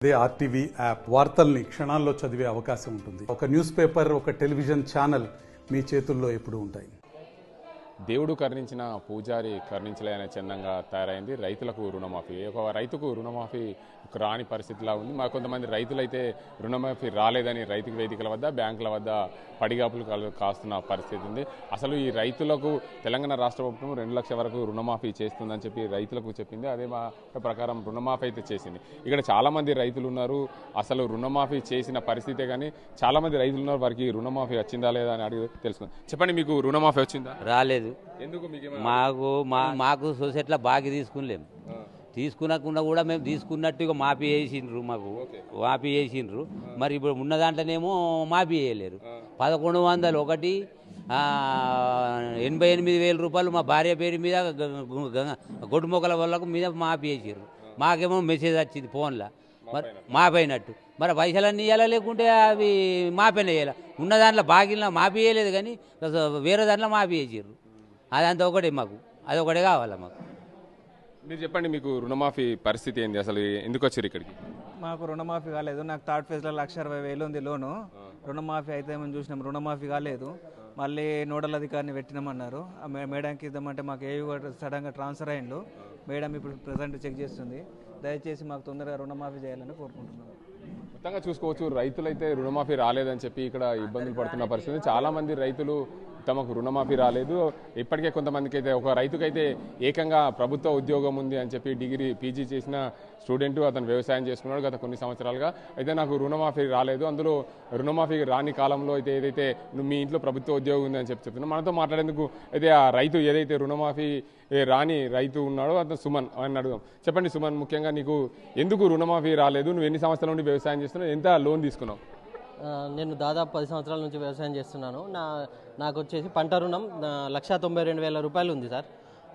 అదే RTV app వార్తల్ని క్షణాల్లో చదివే అవకాశం ఉంటుంది. ఒక న్యూస్ పేపర్, ఒక టెలివిజన్ ఛానల్ మీ చేతుల్లో ఎప్పుడూ ఉంటాయి. దేవుడు కరుణించిన పూజారి కరుణించలేని చందంగా తయారైంది రైతులకు రుణమాఫీ. ఒక రైతుకు రుణమాఫీ రాని పరిస్థితిలా ఉంది. మా కొంతమంది రైతులైతే రుణమాఫీ రాలేదని రైతు వేదికల వద్ద, బ్యాంకుల వద్ద పడిగాపులు కాస్తున్న పరిస్థితి ఉంది. అసలు ఈ రైతులకు తెలంగాణ రాష్ట్ర ప్రభుత్వం 2 లక్షల వరకు రుణమాఫీ చేస్తుందని చెప్పి రైతులకు చెప్పింది. అదే మా ప్రకారం రుణమాఫీ అయితే చేసింది. ఇక్కడ చాలా మంది రైతులు ఉన్నారు. అసలు రుణమాఫీ చేసిన పరిస్థితే కానీ చాలా మంది రైతులు ఉన్నారు. వారికి రుణమాఫీ వచ్చిందా లేదా అని అడిగి తెలుసుకుందాం. చెప్పండి, మీకు రుణమాఫీ వచ్చిందా? రాలేదు. ఎందుకు? మాకు సొసైటీలో బాగా తీసుకునిలేము. తీసుకునకుండా కూడా మేము తీసుకున్నట్టుగా మాఫీ చేసిండ్రు. మాఫీ చేసిండ్రు. మరి ఇప్పుడు ఉన్న దాంట్లోనేమో మాఫీ చేయలేరు. 1100 ఒకటి 88,000 రూపాయలు మా భార్య పేరు మీద గొడ్డు మొక్కల వాళ్ళకు మీద మాఫీ చేసిర్రు. మాకేమో మెసేజ్ వచ్చింది ఫోన్లో, మరి మాపైనట్టు. మరి పైసలన్నీ ఇవ్వాలా, లేకుంటే అవి మాపైన వేయాలి. ఉన్న దాంట్లో బాగిన మాఫీ చేయలేదు, కానీ వేరే దాంట్లో మాఫీ చేసిర్రు. అదంతా ఒకటే, మాకు అదొకటే కావాలా. మాకు మీరు చెప్పండి, మీకు రుణమాఫీ పరిస్థితి ఏంది? అసలు ఎందుకు వచ్చారు ఇక్కడికి? మాకు రుణమాఫీ కాలేదు. నాకు థర్డ్ ఫేజ్లో 1,60,000 ఉంది లోను. రుణమాఫీ అయితే మేము చూసినాం, రుణమాఫీ కాలేదు. మళ్ళీ నోడల్ అధికారిని పెట్టినామన్నారు. మేడంకి ఇద్దామంటే మాకు సడన్గా ట్రాన్స్ఫర్ అయ్యిండు. మేడం ఇప్పుడు ప్రజెంట్ చెక్ చేస్తుంది. దయచేసి మాకు తొందరగా రుణమాఫీ చేయాలని కోరుకుంటున్నాను. మొత్తంగా చూసుకోవచ్చు, రైతులైతే రుణమాఫీ రాలేదని చెప్పి ఇక్కడ ఇబ్బందులు పడుతున్న పరిస్థితి. చాలా మంది రైతులు తమకు రుణమాఫీ రాలేదు. ఇప్పటికే కొంతమందికి అయితే, ఒక రైతుకైతే ఏకంగా ప్రభుత్వ ఉద్యోగం ఉంది అని చెప్పి డిగ్రీ పీజీ చేసిన స్టూడెంట్, అతను వ్యవసాయం చేసుకున్నాడు గత కొన్ని సంవత్సరాలుగా. అయితే నాకు రుణమాఫీ రాలేదు. అందులో రుణమాఫీ రాని కాలంలో అయితే ఏదైతే మీ ఇంట్లో ప్రభుత్వ ఉద్యోగం ఉంది అని చెప్తున్నాం. మనతో మాట్లాడేందుకు అయితే ఆ రైతు ఏదైతే రుణమాఫీ రాని రైతు ఉన్నాడో అతను సుమన్ అని అడుగుదాం. చెప్పండి సుమన్, ముఖ్యంగా నీకు ఎందుకు రుణమాఫీ రాలేదు? నువ్వు ఎన్ని సంవత్సరాల నుండి వ్యవసాయం చేస్తున్నావు? ఎంత లోన్ తీసుకున్నావు? నేను దాదాపు 10 సంవత్సరాల నుంచి వ్యవసాయం చేస్తున్నాను. నాకు వచ్చేసి పంట రుణం 1,92,000 రూపాయలు ఉంది సార్.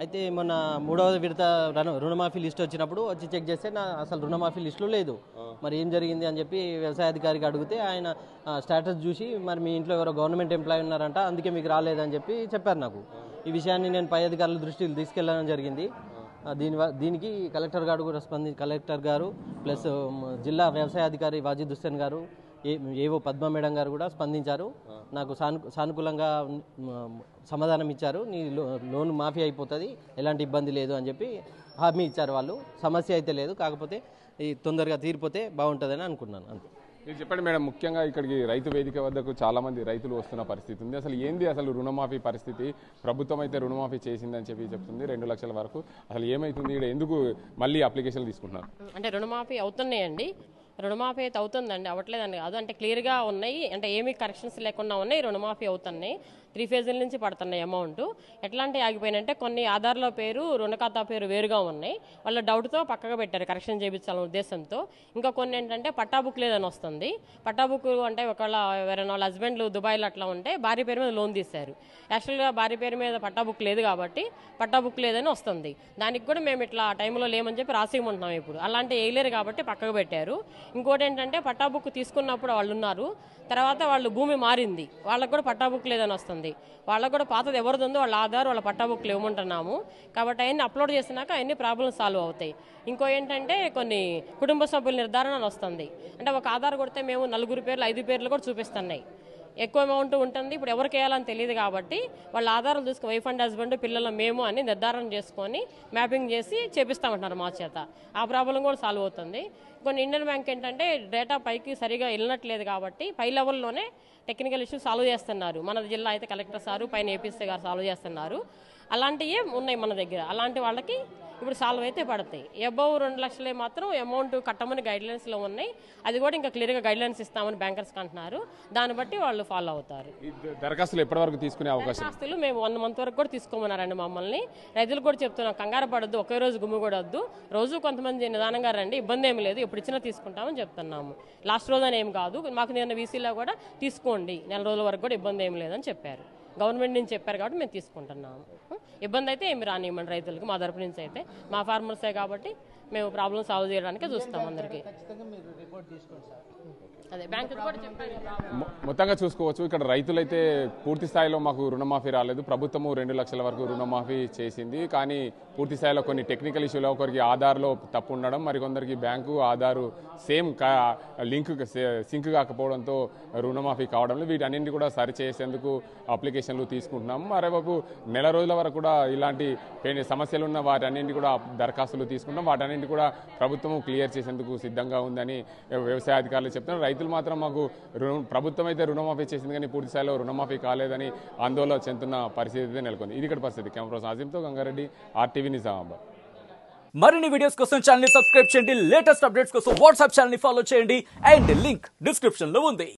అయితే మొన్న 3వ విడత రుణమాఫీ లిస్ట్ వచ్చినప్పుడు వచ్చి చెక్ చేస్తే అసలు రుణమాఫీ లిస్టులో లేదు. మరి ఏం జరిగింది అని చెప్పి వ్యవసాయ అధికారికి అడిగితే ఆయన స్టేటస్ చూసి, మరి మీ ఇంట్లో ఎవరో గవర్నమెంట్ ఎంప్లాయీ ఉన్నారంట, అందుకే మీకు రాలేదని చెప్పి చెప్పారు నాకు. ఈ విషయాన్ని నేను పై అధికారుల దృష్టికి తీసుకెళ్లడం జరిగింది. దీనికి కలెక్టర్ గారు కూడా కలెక్టర్ గారు ప్లస్ జిల్లా వ్యవసాయ అధికారి వాజిద్ హుస్సేన్ గారు, ఏవో పద్మ మేడం గారు కూడా స్పందించారు. నాకు సానుకూలంగా సమాధానం ఇచ్చారు. నీ లోన్ మాఫీ అయిపోతుంది, ఎలాంటి ఇబ్బంది లేదు అని చెప్పి హామీ ఇచ్చారు. వాళ్ళు సమస్య అయితే లేదు, కాకపోతే ఈ తొందరగా తీరిపోతే బాగుంటుందని అనుకున్నాను. అంతే. మీరు చెప్పండి మేడం, ముఖ్యంగా ఇక్కడికి రైతు వేదిక వద్దకు చాలా మంది రైతులు వస్తున్న పరిస్థితి ఉంది. అసలు ఏంది అసలు రుణమాఫీ పరిస్థితి? ప్రభుత్వం అయితే రుణమాఫీ చేసిందని చెప్పి చెప్తుంది 2 లక్షల వరకు. అసలు ఏమైతుంది ఇక్కడ? ఎందుకు మళ్ళీ అప్లికేషన్లు తీసుకుంటున్నారు? అంటే రుణమాఫీ అవుతున్నాయండి. రుణమాఫీ అయితే అవుతుందండి, అవ్వట్లేదండి కాదు. అంటే క్లియర్గా ఉన్నాయి, అంటే ఏమీ కరెక్షన్స్ లేకుండా ఉన్నాయి, రుణమాఫీ అవుతున్నాయి. 3 ఫేజుల నుంచి పడుతున్నాయి అమౌంట్. ఎట్లాంటి ఆగిపోయినంటే కొన్ని ఆధార్లో పేరు, రుణ ఖాతా పేరు వేరుగా ఉన్నాయి. వాళ్ళ డౌట్తో పక్కగా పెట్టారు కరెక్షన్ చేయించాలనే ఉద్దేశంతో. ఇంకా కొన్ని ఏంటంటే పట్టా బుక్ లేదని వస్తుంది. పట్టా బుక్ అంటే ఒకవేళ ఎవరైనా వాళ్ళ హస్బెండ్లు దుబాయ్లో అట్లా ఉంటే భార్య పేరు మీద లోన్ తీశారు. యాక్చువల్గా భార్య పేరు మీద పట్టా బుక్ లేదు కాబట్టి పట్టా బుక్ లేదని వస్తుంది. దానికి కూడా మేము ఇట్లా టైంలో లేమని చెప్పి రాసిమంటున్నాం. ఇప్పుడు అలాంటి వేయలేరు కాబట్టి పక్కకు పెట్టారు. ఇంకోటి ఏంటంటే పట్టా బుక్ తీసుకున్నప్పుడు వాళ్ళు ఉన్నారు, తర్వాత వాళ్ళు భూమి మారింది, వాళ్ళకు కూడా పట్టా బుక్ లేదని వస్తుంది. వాళ్ళకు కూడా పాతది ఎవరిది ఉందో వాళ్ళ ఆధార్, వాళ్ళ పట్టా బుక్ లేవమంటున్నాము. కాబట్టి అవన్నీ అప్లోడ్ చేసినాక అన్ని ప్రాబ్లమ్స్ సాల్వ్ అవుతాయి. ఇంకో ఏంటంటే కొన్ని కుటుంబ సభ్యుల నిర్ధారణ వస్తుంది. అంటే ఒక ఆధార్ కొడితే మేము 4 పేర్లు 5 పేర్లు కూడా చూపిస్తున్నాయి. ఎక్కువ అమౌంట్ ఉంటుంది. ఇప్పుడు ఎవరికి వేయాలని తెలియదు కాబట్టి వాళ్ళ ఆధారాలు చూసుకుని వైఫ్ అండ్ హస్బెండ్, పిల్లలు, మేము అని నిర్ధారణ చేసుకొని మ్యాపింగ్ చేసి చేపిస్తామంటున్నారు మా చేత. ఆ ప్రాబ్లం కూడా సాల్వ్ అవుతుంది. కొన్ని ఇండియన్ బ్యాంక్ ఏంటంటే డేటా పైకి సరిగా వెళ్ళట్లేదు కాబట్టి పై లెవెల్లోనే టెక్నికల్ ఇష్యూ సాల్వ్ చేస్తున్నారు. మన జిల్లా అయితే కలెక్టర్ సారు, పైన ఏపీసీ గారు సాల్వ్ చేస్తున్నారు. అలాంటివి ఉన్నాయి మన దగ్గర. అలాంటి వాళ్ళకి ఇప్పుడు సాల్వ్ అయితే పడతాయి. అబౌవ్ 2 లక్షలే మాత్రం అమౌంట్ కట్టమని గైడ్లైన్స్లో ఉన్నాయి. అది కూడా ఇంకా క్లియర్గా గైడ్లైన్స్ ఇస్తామని బ్యాంకర్స్కి అంటున్నారు. దాన్ని బట్టి వాళ్ళు ఫాలో అవుతారు. దరఖాస్తులు ఎప్పటి వరకు తీసుకునే అవకాశం? దరఖాస్తులు మేము 1 మంత్ వరకు కూడా తీసుకోమన్నారండి మమ్మల్ని. రైతులు కూడా చెప్తున్నాం, కంగారు పడద్దు, ఒకే రోజు గుమ్మిగూడొద్దు, రోజు కొంతమంది నిదానంగా రండి, ఇబ్బంది ఏమి లేదు, ఎప్పుడు ఇచ్చినా తీసుకుంటామని చెప్తున్నాము. లాస్ట్ రోజు అని ఏం కాదు, మాకు నిన్న వీసీలో కూడా తీసుకోండి, 4 రోజుల వరకు కూడా ఇబ్బంది ఏమి లేదని చెప్పారు. గవర్నమెంట్ నుంచి చెప్పారు కాబట్టి మేము తీసుకుంటున్నాము. ఇబ్బంది అయితే ఏమి రానివ్వండి రైతులకు, మా తరపు నుంచి అయితే. మా ఫార్మర్సే కాబట్టి మేము ప్రాబ్లం సాల్వ్ చేయడానికి చూస్తాం అందరికీ. అదే బ్యాంకు కూడా చెప్పాను. మొత్తంగా చూసుకోవచ్చు ఇక్కడ రైతులైతే పూర్తి స్థాయిలో మాకు రుణమాఫీ రాలేదు. ప్రభుత్వము 2 లక్షల వరకు రుణమాఫీ చేసింది. కానీ పూర్తి స్థాయిలో కొన్ని టెక్నికల్ ఇష్యూలో ఒకరికి ఆధార్లో తప్పు ఉండడం, మరికొందరికి బ్యాంకు ఆధారు సేమ్ సింక్ కాకపోవడంతో రుణమాఫీ కావడంలో వీటన్నింటినీ కూడా సరిచేసేందుకు అప్లికేషన్లు తీసుకుంటున్నాము. మరోవైపు నెల రోజుల వరకు కూడా ఇలాంటి సమస్యలు ఉన్న వాటన్నింటి కూడా దరఖాస్తులు తీసుకుంటాం. వాటన్నింటి కూడా ప్రభుత్వం క్లియర్ చేసేందుకు సిద్ధంగా ఉందని వ్యవసాయ అధికారులు చెప్తున్నారు. రైతులు మాత్రం మాకు ప్రభుత్వం అయితే రుణమాఫీ చేసింది కానీ పూర్తి స్థాయిలో రుణమాఫీ కాలేదని ఆందోళన చెందుతున్న పరిస్థితి నెలకొంది. ఇది ఇక్కడ పరిస్థితి. కెమెరా ఆజిమ్తో గంగారెడ్డి, RTV నిజామాబాద్. మరిన్ని వీడియోస్ కోసం ఛానల్ ని సబ్స్క్రైబ్ చేయండి. లేటెస్ట్ అప్డేట్స్ కోసం వాట్సాప్ ఛానల్ ని ఫాలో చేయండి. అండ్ లింక్ డిస్క్రిప్షన్ లో ఉంది.